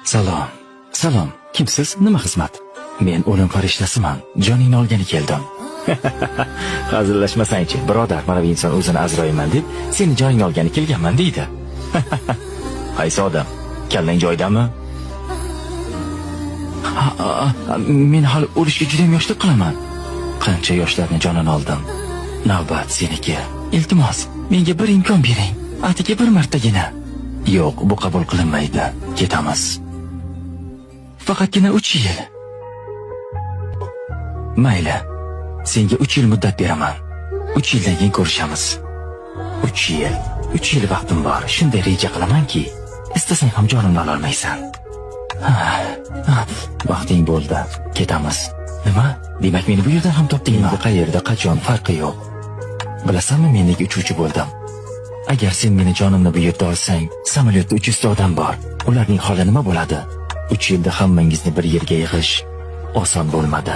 Salom. Salom. Kimsiz? Nima xizmat? Men o'lim farishtasiman. Joningni olgani keldim. Hazillashmasang-chi, birodar, mana bu inson o'zini Azroilman deb seni joningni olgani kelganman deydi. Qaysi odam? Kallang joydami? Men hali o'lishga juda ham yoshlik qilaman. Qancha yoshlarning jonini oldim. Navbat seniki. Iltimos, menga bir imkon bering. Atigi bir martagina. Yo'q, bu qabul qilinmaydi. Ketamiz. Faqatgina 3 yil. Mayli. Senga 3 yil muddat beraman. 3 yildan keyin ko'rishamiz. 3 yil. 3 yil vaqtim bor. Shunday reja qilamanki, istasang ham jonimni ola olmaysan. Vaqting bo'ldi. Ketamiz. Nima? Demak, meni bu yerdan ham topdingmi? Qayerda, qachon farqi yo'q. Bilasanmi, mendek uchuvchi bo'ldim. Agar sen meni jonimni bu yerda olsang, samolyotda 300 ta odam bor. Ularning holi nima bo'ladi? 3 yilda hammangizni bir yerga yig'ish oson bo'lmadi.